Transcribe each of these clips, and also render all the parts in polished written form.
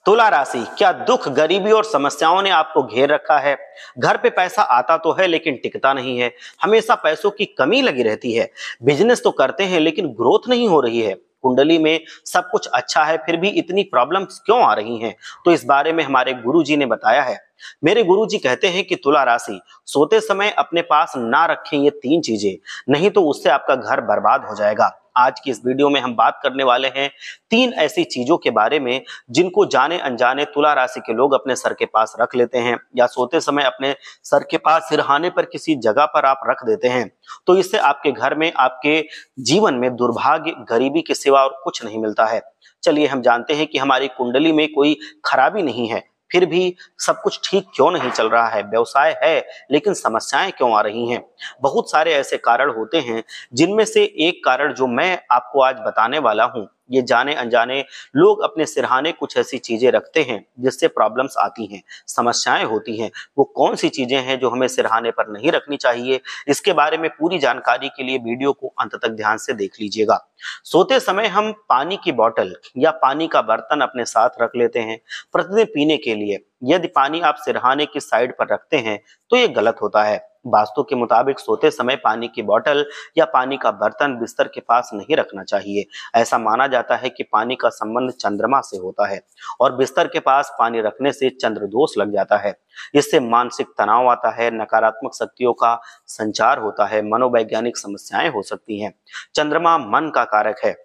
तुला राशि, क्या दुख, गरीबी और समस्याओं ने आपको घेर रखा है। घर पे पैसा आता तो है लेकिन टिकता नहीं है। हमेशा पैसों की कमी लगी रहती है। बिजनेस तो करते हैं लेकिन ग्रोथ नहीं हो रही है। कुंडली में सब कुछ अच्छा है फिर भी इतनी प्रॉब्लम्स क्यों आ रही हैं? तो इस बारे में हमारे गुरुजी ने बताया है। मेरे गुरुजी कहते हैं कि तुला राशि, सोते समय अपने पास ना रखें ये 3 चीजें, नहीं तो उससे आपका घर बर्बाद हो जाएगा। आज की इस वीडियो में हम बात करने वाले हैं 3 ऐसी चीजों के बारे में जिनको जाने अनजाने तुला राशि के लोग अपने सर के पास रख लेते हैं या सोते समय अपने सर के पास सिरहाने पर किसी जगह पर आप रख देते हैं। तो इससे आपके घर में, आपके जीवन में दुर्भाग्य, गरीबी के सिवा और कुछ नहीं मिलता है। चलिए हम जानते हैं कि हमारी कुंडली में कोई खराबी नहीं है, फिर भी सब कुछ ठीक क्यों नहीं चल रहा है। व्यवसाय है लेकिन समस्याएं क्यों आ रही हैं। बहुत सारे ऐसे कारण होते हैं जिनमें से एक कारण जो मैं आपको आज बताने वाला हूं, ये जाने अनजाने लोग अपने सिरहाने कुछ ऐसी चीजें रखते हैं जिससे प्रॉब्लम्स आती हैं, समस्याएं होती हैं। वो कौन सी चीजें हैं जो हमें सिरहाने पर नहीं रखनी चाहिए, इसके बारे में पूरी जानकारी के लिए वीडियो को अंत तक ध्यान से देख लीजिएगा। सोते समय हम पानी की बोतल या पानी का बर्तन अपने साथ रख लेते हैं प्रतिदिन पीने के लिए। यदि पानी आप सिरहाने की साइड पर रखते हैं तो ये गलत होता है। वास्तु के मुताबिक सोते समय पानी की बोतल या पानी का बर्तन बिस्तर के पास नहीं रखना चाहिए। ऐसा माना जाता है कि पानी का संबंध चंद्रमा से होता है और बिस्तर के पास पानी रखने से चंद्र दोष लग जाता है। इससे मानसिक तनाव आता है, नकारात्मक शक्तियों का संचार होता है, मनोवैज्ञानिक समस्याएं हो सकती हैं। चंद्रमा मन का कारक है,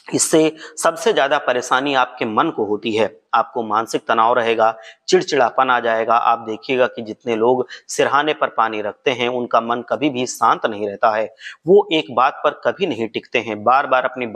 इससे सबसे ज्यादा परेशानी आपके मन को होती है। आपको मानसिक तनाव रहेगा, चिड़चिड़ापन आ जाएगा। आप देखिएगा कि जितने लोग सिरहाने पर पानी रखते हैं उनका मन कभी भी शांत नहीं रहता है। वो एक बात पर कभी नहीं टिकते हैं, बार बार अपने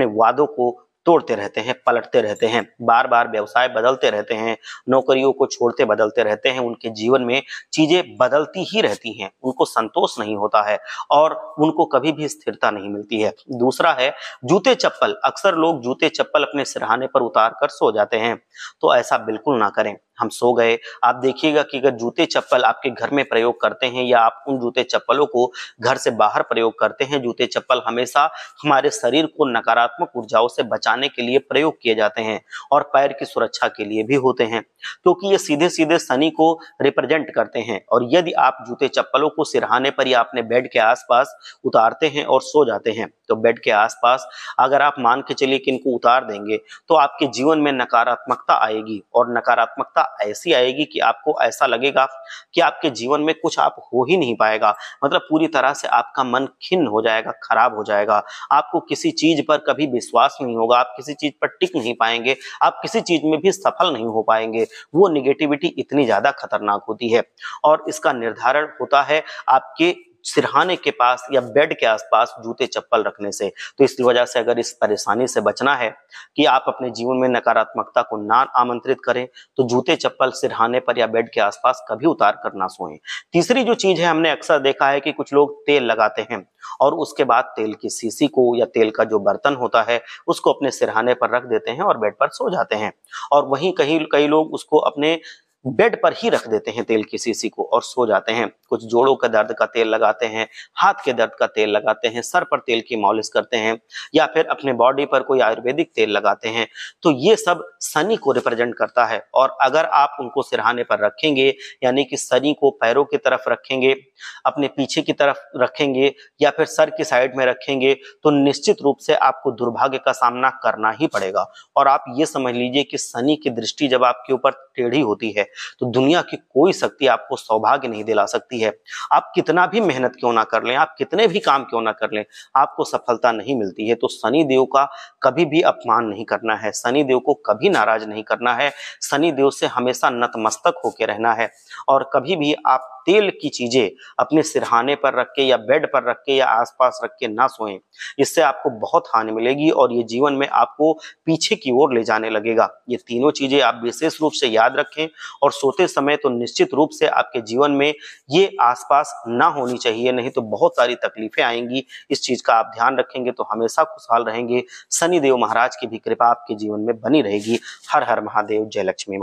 वादों को तोड़ते रहते हैं, पलटते रहते हैं, बार बार व्यवसाय बदलते रहते हैं, नौकरियों को छोड़ते बदलते रहते हैं। उनके जीवन में चीजें बदलती ही रहती हैं, उनको संतोष नहीं होता है और उनको कभी भी स्थिरता नहीं मिलती है। दूसरा है जूते चप्पल। अक्सर लोग जूते चप्पल अपने सिरहाने पर उतार कर सो जाते हैं, तो ऐसा बिल्कुल ना करें। हम सो गए, आप देखिएगा कि अगर जूते चप्पल आपके घर में प्रयोग करते हैं या आप उन जूते चप्पलों को घर से बाहर प्रयोग करते हैं, जूते चप्पल हमेशा हमारे शरीर को नकारात्मक ऊर्जाओं से बचाने के लिए प्रयोग किए जाते हैं और पैर की सुरक्षा के लिए भी होते हैं, क्योंकि ये सीधे सीधे शनि को रिप्रेजेंट करते हैं। और यदि आप जूते चप्पलों को सिरहाने पर या अपने बेड के आसपास उतारते हैं और सो जाते हैं, तो बेड के आसपास अगर आप मान के चलिए कि इनको उतार देंगे तो आपके जीवन में नकारात्मकता आएगी और नकारात्मकता ऐसी आएगी कि आपको ऐसा लगेगा कि आपके जीवन में कुछ आप हो ही नहीं पाएगा। मतलब पूरी तरह से आपका मन खिन्न हो जाएगा, खराब हो जाएगा। आपको किसी चीज पर कभी विश्वास नहीं होगा, आप किसी चीज पर टिक नहीं पाएंगे, आप किसी चीज में भी सफल नहीं हो पाएंगे। वो निगेटिविटी इतनी ज्यादा खतरनाक होती है और इसका निर्धारण होता है आपके सिरहाने के पास या बेड के आसपास जूते चप्पल रखने से। तो इस वजह से अगर इस परेशानी से बचना है कि आप अपने जीवन में नकारात्मकता को ना आमंत्रित करें, तो जूते चप्पल सिरहाने पर या बेड के आसपास कभी उतार कर ना सोएं। तीसरी जो चीज है, हमने अक्सर देखा है कि कुछ लोग तेल लगाते हैं और उसके बाद तेल की शीशी को या तेल का जो बर्तन होता है उसको अपने सिरहाने पर रख देते हैं और बेड पर सो जाते हैं। और वहीं कई लोग उसको अपने बेड पर ही रख देते हैं तेल की शीशी को और सो जाते हैं। कुछ जोड़ों के दर्द का तेल लगाते हैं, हाथ के दर्द का तेल लगाते हैं, सर पर तेल की मालिश करते हैं या फिर अपने बॉडी पर कोई आयुर्वेदिक तेल लगाते हैं। तो ये सब शनि को रिप्रेजेंट करता है और अगर आप उनको सिरहाने पर रखेंगे, यानी कि शनि को पैरों की तरफ रखेंगे, अपने पीछे की तरफ रखेंगे या फिर सर की साइड में रखेंगे, तो निश्चित रूप से आपको दुर्भाग्य का सामना करना ही पड़ेगा। और आप ये समझ लीजिए कि शनि की दृष्टि जब आपके ऊपर टेढ़ी होती है तो दुनिया की कोई शक्ति आपको सौभाग्य नहीं दिला सकती है। आप कितना भी मेहनत क्यों ना कर लें, आप कितने भी काम क्यों ना कर लें, आपको सफलता नहीं मिलती है। तो शनि देव का कभी भी अपमान नहीं करना है, शनि देव को कभी नाराज नहीं करना है, शनि देव से हमेशा नतमस्तक होकर रहना है। और कभी भी आप तेल की चीजें अपने सिरहाने पर रख के या बेड पर रख के या आसपास रख के ना सोएं, इससे आपको बहुत हानि मिलेगी और ये जीवन में आपको पीछे की ओर ले जाने लगेगा। ये तीनों चीजें आप विशेष रूप से याद रखें और सोते समय तो निश्चित रूप से आपके जीवन में ये आसपास ना होनी चाहिए, नहीं तो बहुत सारी तकलीफें आएंगी। इस चीज का आप ध्यान रखेंगे तो हमेशा खुशहाल रहेंगे। शनि देव महाराज की भी कृपा आपके जीवन में बनी रहेगी। हर हर महादेव, जय लक्ष्मी।